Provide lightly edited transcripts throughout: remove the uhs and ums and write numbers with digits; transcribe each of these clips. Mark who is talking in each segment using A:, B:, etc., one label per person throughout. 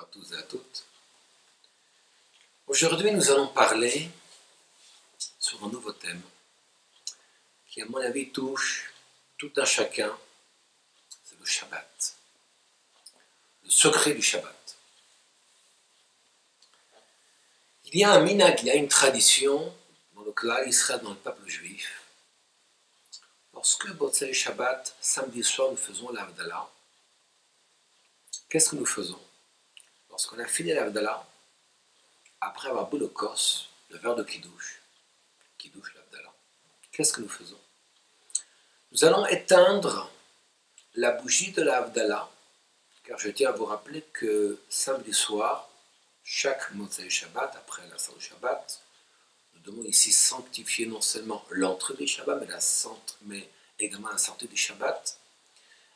A: à tous et à toutes. Aujourd'hui, nous allons parler sur un nouveau thème qui, à mon avis, touche tout un chacun, c'est le Shabbat. Le secret du Shabbat. Il y a un minhag, il y a une tradition dans le Klal Israël, dans le peuple juif. Lorsque Motzei Shabbat, samedi soir, nous faisons l'Havdalah, qu'est-ce que nous faisons? Lorsqu'on a fini l'Havdalah, après avoir bu le kos, le verre de Kiddush l'Havdalah, qu'est-ce que nous faisons? Nous allons éteindre la bougie de l'Havdalah, car je tiens à vous rappeler que samedi soir, chaque Motzei Shabbat, après la Salut Shabbat, nous devons ici sanctifier non seulement l'entrée du Shabbat, mais également la sortie du Shabbat,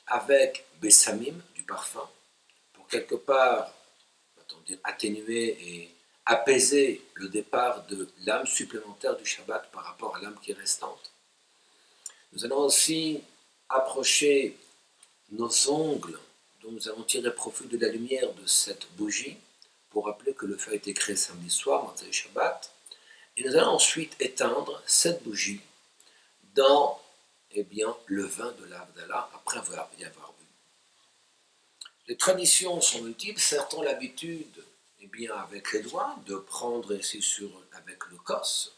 A: avec Bessamim, du parfum, pour quelque part, atténuer et apaiser le départ de l'âme supplémentaire du Shabbat par rapport à l'âme qui est restante. Nous allons aussi approcher nos ongles, dont nous allons tirer profit de la lumière de cette bougie, pour rappeler que le feu a été créé samedi soir, Motzei Shabbat, et nous allons ensuite éteindre cette bougie dans le vin de l'Havdalah, après y avoir bu. Les traditions sont multiples, certains ont l'habitude, avec les doigts, de prendre ici avec le kos,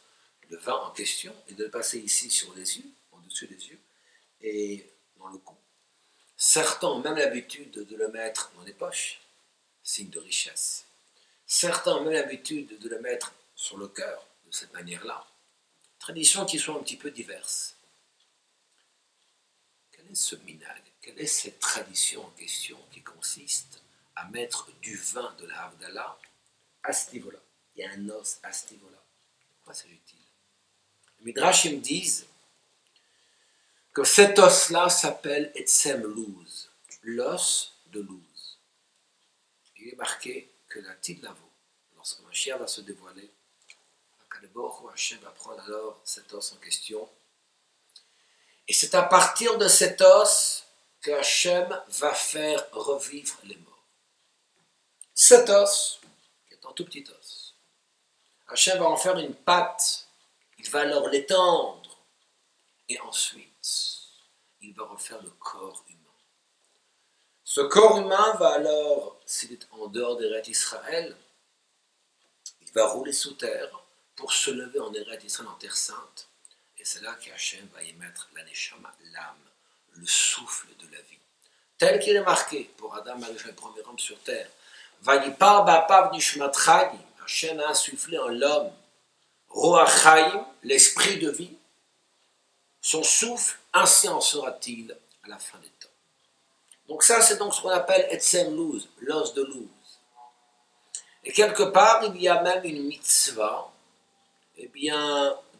A: le vin en question, et de le passer ici sur les yeux, au-dessus des yeux, et dans le cou. Certains ont même l'habitude de le mettre dans les poches, signe de richesse. Certains ont même l'habitude de le mettre sur le cœur, de cette manière-là. Traditions qui sont un petit peu diverses. Quel est ce minhag? Quelle est cette tradition en question qui consiste à mettre du vin de la Havdalah à ce niveau-là? Il y a un os à ce niveau-là. De quoi s'agit-il? Les Midrashim disent que cet os-là s'appelle Etzem Luz, l'os de Luz. Il est marqué que la Tidlavo, lorsque Mashiach va se dévoiler, Hachem va prendre alors cet os en question. Et c'est à partir de cet os que Hachem va faire revivre les morts. Cet os, qui est un tout petit os, Hachem va en faire une pâte, il va alors l'étendre, et ensuite, il va refaire le corps humain. Ce corps humain va alors, s'il est en dehors d'Eretz Israël, il va rouler sous terre pour se lever en Eretz Israël, en terre sainte, et c'est là qu'Hachem va y mettre la neshama, l'âme, le souffle de la vie. Tel qu'il est marqué pour Adam, le premier homme sur terre. Vayipar ba'apav nishmat chayim. Hachem a insufflé en l'homme Ruach Chaim, l'esprit de vie. Son souffle, ainsi en sera-t-il à la fin des temps. Donc ça, c'est donc ce qu'on appelle Etzem Luz, l'os de Luz. Et quelque part, il y a même une mitzvah,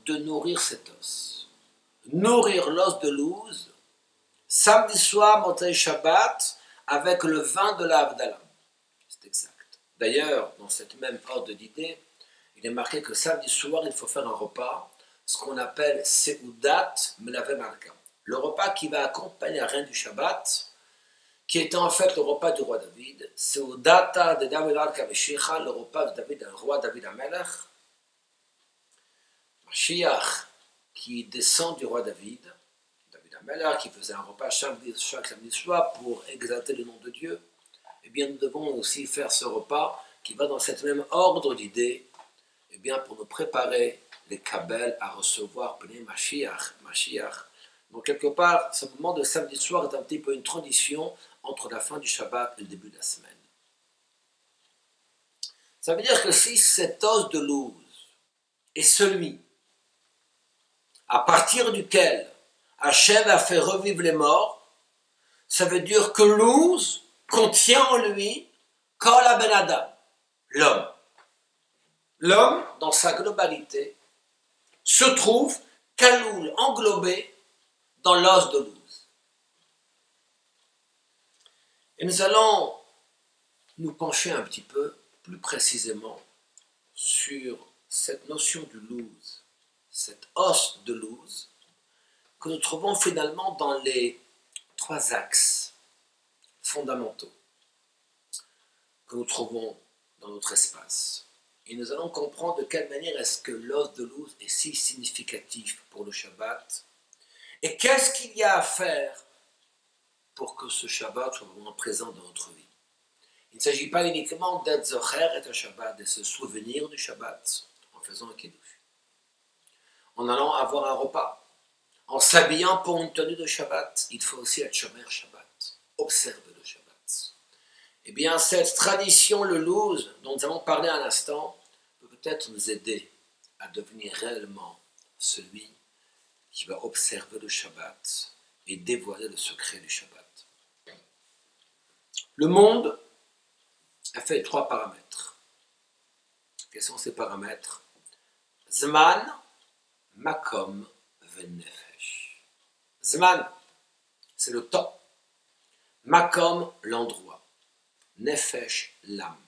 A: de nourrir cet os. Nourrir l'os de Luz, samedi soir, Motzei Shabbat, avec le vin de l'Havdalah. C'est exact. D'ailleurs, dans cette même ordre d'idée, il est marqué que samedi soir, il faut faire un repas, ce qu'on appelle Seudat Melave Malka. Le repas qui va accompagner la reine du Shabbat, qui était en fait le repas du roi David, Seudata de David al-Kaveshicha, le repas de David, le roi David Amelech, Mashiach, qui descend du roi David Amelech, qui faisait un repas chaque samedi soir pour exalter le nom de Dieu, nous devons aussi faire ce repas qui va dans cette même ordre d'idées, pour nous préparer les Kabel à recevoir Bnei Mashiach. Donc quelque part, ce moment de samedi soir est un petit peu une tradition entre la fin du Shabbat et le début de la semaine. Ça veut dire que si cet os de Luz est celui à partir duquel Hachem a fait revivre les morts, ça veut dire que Luz contient en lui Kol Ben Adam, l'homme. L'homme, dans sa globalité, se trouve kaloul, englobé dans l'os de Luz. Et nous allons nous pencher un petit peu plus précisément sur cette notion du Luz, cet os de Luz, que nous trouvons finalement dans les trois axes fondamentaux que nous trouvons dans notre espace. Et nous allons comprendre de quelle manière est-ce que l'os de Luz est si significatif pour le Shabbat. Et qu'est-ce qu'il y a à faire pour que ce Shabbat soit vraiment présent dans notre vie. Il ne s'agit pas uniquement d'être zocher et un Shabbat, de se souvenir du Shabbat en faisant un kiddush, en allant avoir un repas, en s'habillant pour une tenue de Shabbat. Il faut aussi être shomer Shabbat, observer le Shabbat. Eh bien, cette tradition, le Luz, dont nous allons parler à l'instant, peut peut-être nous aider à devenir réellement celui qui va observer le Shabbat et dévoiler le secret du Shabbat. Le monde a fait 3 paramètres. Quels sont ces paramètres? Zman, Makom, Venefesh. Zman, c'est le temps. Makom, l'endroit. Nefesh, l'âme.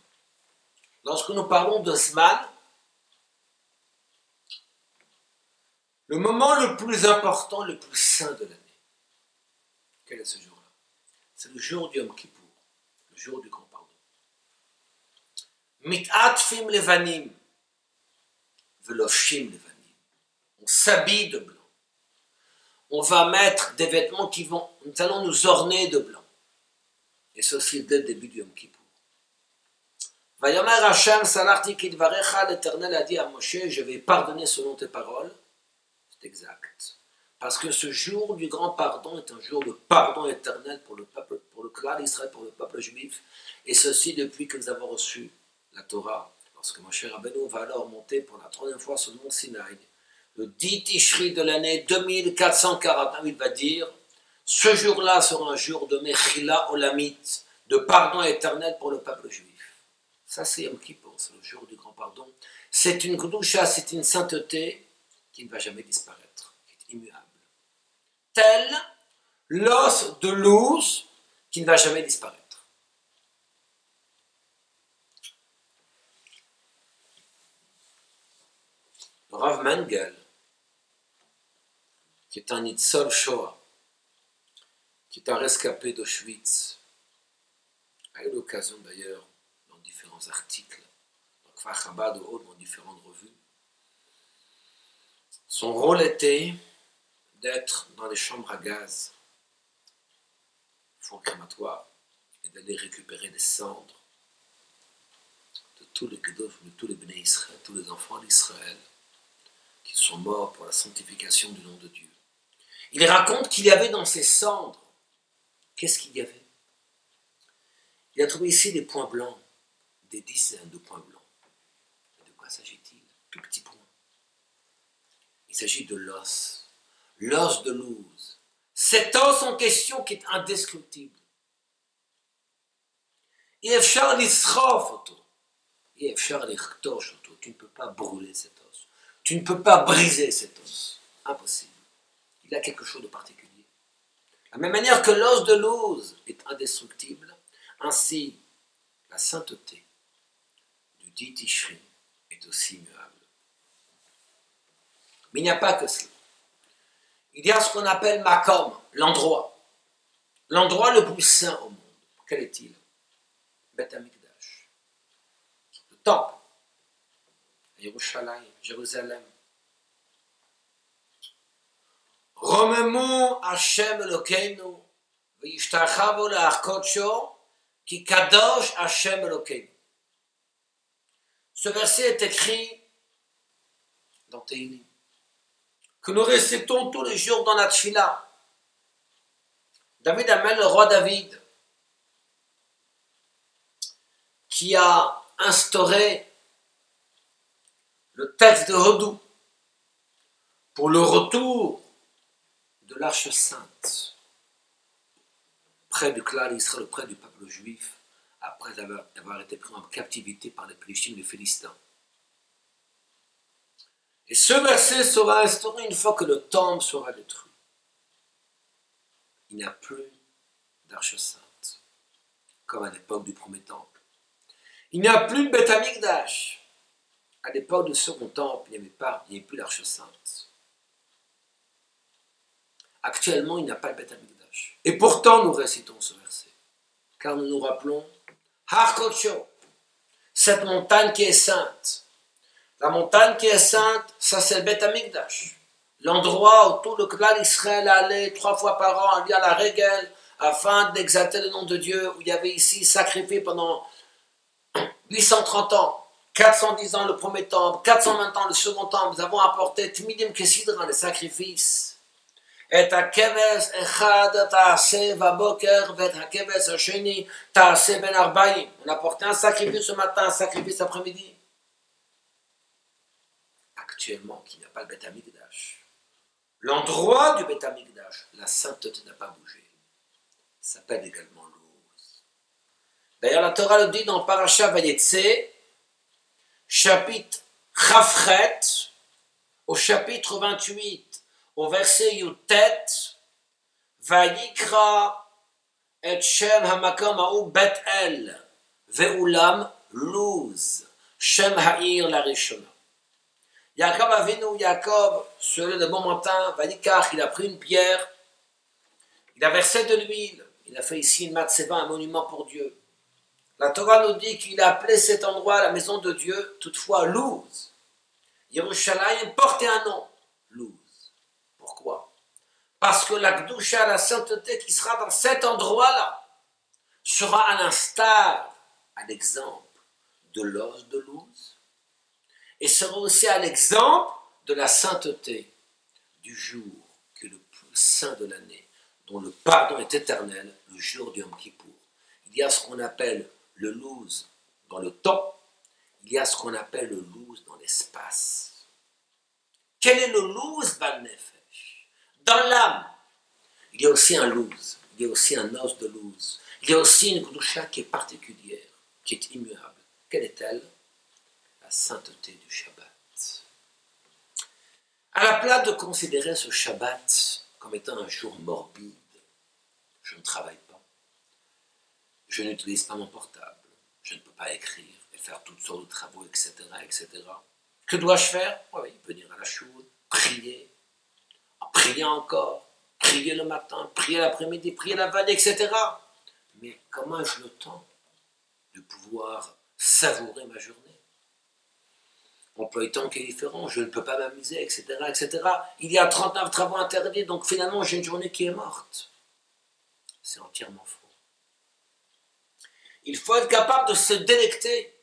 A: Lorsque nous parlons de Zman, le moment le plus important, le plus saint de l'année, quel est ce jour-là? C'est le jour du Yom Kippour, le jour du grand pardon. Mit'atfim levanim, velofshim levanim. On s'habille de blanc. On va mettre des vêtements nous allons nous orner de blanc. Et ceci dès le début du Yom Kippour. Vayomer Hashem salarti kidvarecha, l'Éternel a dit à Moshe, je vais pardonner selon tes paroles. C'est exact. Parce que ce jour du grand pardon est un jour de pardon éternel pour le peuple, pour le clan d'Israël, pour le peuple juif. Et ceci depuis que nous avons reçu la Torah. Lorsque Moshe Rabbeinu va alors monter pour la 3e fois sur le mont Sinaï, le 10 Tishri de l'année 2449, il va dire, ce jour-là sera un jour de Mechila Olamit, de pardon éternel pour le peuple juif. Ça c'est Yom Kippour, c'est le jour du grand pardon. C'est une Kedusha, c'est une sainteté qui ne va jamais disparaître, qui est immuable. Tel l'os de Luz qui ne va jamais disparaître. Le Rav Mengel, qui est un Nitzol Shoah, qui est un rescapé d'Auschwitz, a eu l'occasion d'ailleurs, dans différents articles, dans Kfar Chabad ou autres, dans différentes revues, son rôle était d'être dans les chambres à gaz, four crématoire, et d'aller récupérer les cendres de tous les Kedosh, de tous les Bnei Israël, tous les enfants d'Israël, qui sont morts pour la sanctification du nom de Dieu. Il raconte qu'il y avait dans ces cendres, qu'est-ce qu'il y avait? Il a trouvé ici des points blancs, des dizaines de points blancs. De quoi s'agit-il? Tout petits points. Il s'agit de l'os de Luz. Cet os en question qui est indestructible. Tu ne peux pas brûler cet os. Tu ne peux pas briser cet os. Impossible. Il a quelque chose de particulier. De la même manière que l'os de Luz est indestructible, ainsi la sainteté du 10 Tishri est aussi immuable. Mais il n'y a pas que cela. Il y a ce qu'on appelle Makom, l'endroit. L'endroit le plus saint au monde. Quel est-il? Beth Amikdash. Le temple. Yerushalayim, Jérusalem. Romemu Hashem Elokeinu, v'yishtachavu la'arkodsho, ki kadosh Hashem Elokeinu. Ce verset est écrit dans Tehillim, que nous récitons tous les jours dans la Tfila. David Amel, le roi David, qui a instauré le texte de Hodou pour le retour de l'Arche Sainte près du clan d'Israël, près du peuple juif, après avoir été pris en captivité par les Plishtim, les Philistins. Et ce verset sera instauré une fois que le temple sera détruit. Il n'y a plus d'Arche Sainte, comme à l'époque du premier temple. Il n'y a plus de Beth Amikdash. À l'époque du second temple, il n'y avait plus l'Arche Sainte. Actuellement, il n'y a pas de Beth Amikdash. Et pourtant, nous récitons ce verset. Car nous nous rappelons, Har Kodsho, cette montagne qui est sainte. La montagne qui est sainte, ça c'est le Beth Amikdash. L'endroit où tout le clan d'Israël allait 3 fois par an, aller à la Régel, afin d'exalter le nom de Dieu, où il y avait ici sacrifié pendant 830 ans, 410 ans le premier temple, 420 ans le second temple. Nous avons apporté Tmidim Kesidran, les sacrifices. Et à Keves Echad Taase Vaboker, Vet Hakeves Hasheni Taase Ben Arbaïm. On a apporté un sacrifice ce matin, un sacrifice après-midi. Actuellement, qu'il n'y a pas le Beth Amikdash. L'endroit du Beth Amikdash, la sainteté n'a pas bougé. Ça s'appelle également l'Ouz. D'ailleurs, la Torah le dit dans Parashat Vayetse, chapitre Chafret, au chapitre 28, au verset Yutet, Vayikra et Shem Hamakom Ha'u Bet El, Ve'ulam Luz, Shem Ha'ir la Rishona. Yaakov Avinu, Yaakov, se lève de bon matin, Vayikach, il a pris une pierre, il a versé de l'huile, il a fait ici une matzeva, un monument pour Dieu. La Torah nous dit qu'il a appelé cet endroit la maison de Dieu, toutefois Luz. Yerushalayim portait un nom, Luz. Pourquoi? Parce que la Gdusha, la sainteté qui sera dans cet endroit-là, sera à l'instar, à l'exemple de l'os de Luz, et sera aussi à l'exemple de la sainteté du jour qui est le plus saint de l'année, dont le pardon est éternel, le jour du Yom Kippour. Il y a ce qu'on appelle le Luz dans le temps, il y a ce qu'on appelle le Luz dans l'espace. Quel est le Luz Bal Nefesh? Dans l'âme, il y a aussi un Luz, il y a aussi un os de Luz, il y a aussi une Gdusha qui est particulière, qui est immuable. Quelle est-elle? La sainteté du Shabbat. À la place de considérer ce Shabbat comme étant un jour morbide, je ne travaille pas, je n'utilise pas mon portable, je ne peux pas écrire et faire toutes sortes de travaux, etc., etc. Que dois-je faire? Oui, venir à la choule, prier, prier encore, prier le matin, prier l'après-midi, prier la veille, etc. Mais comment ai-je le temps de pouvoir savourer ma journée? Emploi du temps qui est différent, je ne peux pas m'amuser, etc., etc. Il y a 39 travaux interdits, donc finalement j'ai une journée qui est morte. C'est entièrement faux. Il faut être capable de se délecter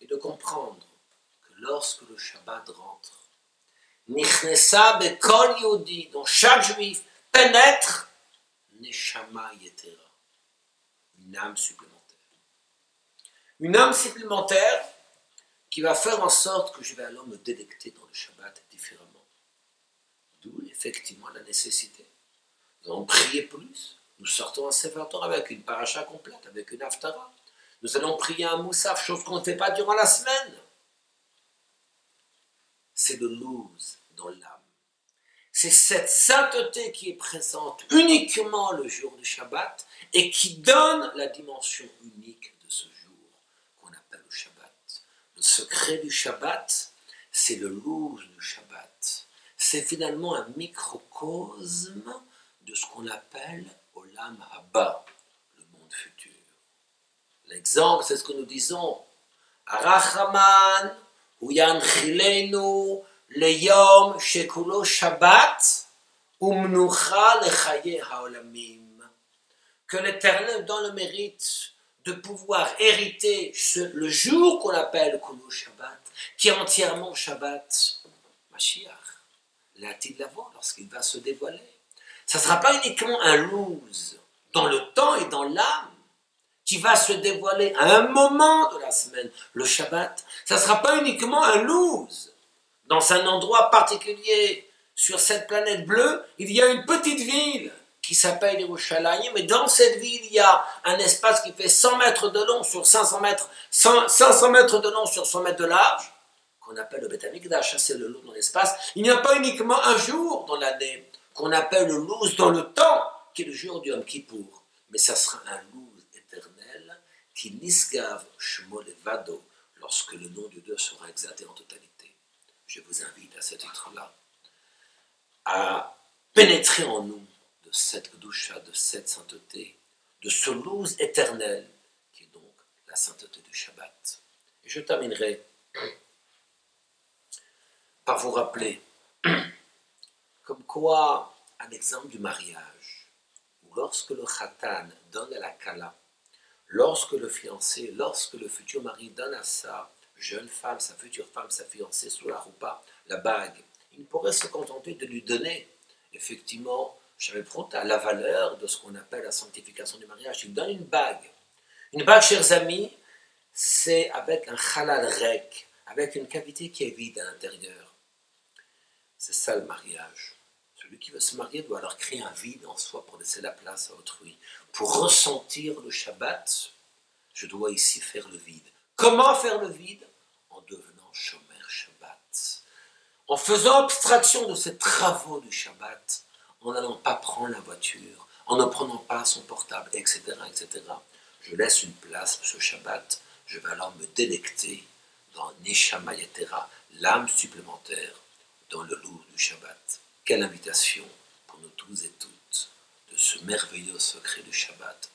A: et de comprendre que lorsque le Shabbat rentre, Nichnesa bekol Yehudi, dont chaque juif pénètre Neshama Yetera, une âme supplémentaire. Une âme supplémentaire qui va faire en sorte que je vais alors me délecter dans le Shabbat différemment. D'où effectivement la nécessité. Nous allons prier plus. Nous sortons un Sefer Torah avec une paracha complète, avec une haftara. Nous allons prier un moussaf, chose qu'on ne fait pas durant la semaine. C'est le Luz dans l'âme. C'est cette sainteté qui est présente uniquement le jour du Shabbat et qui donne la dimension unique de ce jour qu'on appelle le Shabbat. Le secret du Shabbat, c'est le Luz du Shabbat. C'est finalement un microcosme de ce qu'on appelle Olam Haba, le monde futur. L'exemple, c'est ce que nous disons. Arachaman, Uyan Chilenu, Leyom Shekulo Shabbat, Umnucha Lechaye Haolamim. Que l'Éternel donne le mérite de pouvoir hériter le jour qu'on appelle Kulo Shabbat, qui est entièrement Shabbat, Mashiach, l'a-t-il l'avoir lorsqu'il va se dévoiler. Ça ne sera pas uniquement un Luz dans le temps et dans l'âme qui va se dévoiler à un moment de la semaine, le Shabbat. Ça ne sera pas uniquement un Luz dans un endroit particulier sur cette planète bleue. Il y a une petite ville qui s'appelle Yerushalayim, mais dans cette ville, il y a un espace qui fait 100 mètres de long sur 500 mètres, 500 mètres de long sur 100 mètres de large, qu'on appelle le Beth Amikdash, c'est le Luz dans l'espace. Il n'y a pas uniquement un jour dans l'année, qu'on appelle le Luz dans le temps, qui est le jour du Yom Kippour, mais ça sera un Luz éternel qui nisgav shmo levado, lorsque le nom de Dieu sera exalté en totalité. Je vous invite à ce titre-là à pénétrer en nous de cette Gdusha, de cette sainteté, de ce Luz éternel, qui est donc la sainteté du Shabbat. Je terminerai par vous rappeler comme quoi, un exemple du mariage, où lorsque le khatan donne à la kala, lorsque le fiancé, lorsque le futur mari donne à sa jeune femme, sa future femme, sa fiancée, sous la roupa, la bague, il pourrait se contenter de lui donner, effectivement, à la valeur de ce qu'on appelle la sanctification du mariage. Il donne une bague. Une bague, chers amis, c'est avec un halal rek, avec une cavité qui est vide à l'intérieur. C'est ça le mariage. Celui qui veut se marier doit alors créer un vide en soi pour laisser la place à autrui. Pour ressentir le Shabbat, je dois ici faire le vide. Comment faire le vide? En devenant Shomer Shabbat. En faisant abstraction de ces travaux du Shabbat, en n'allant pas prendre la voiture, en ne prenant pas son portable, etc., etc. Je laisse une place pour ce Shabbat. Je vais alors me délecter dans Neshama Yetera, l'âme supplémentaire dans le lourd du Shabbat. Quelle invitation pour nous tous et toutes de ce merveilleux secret du Shabbat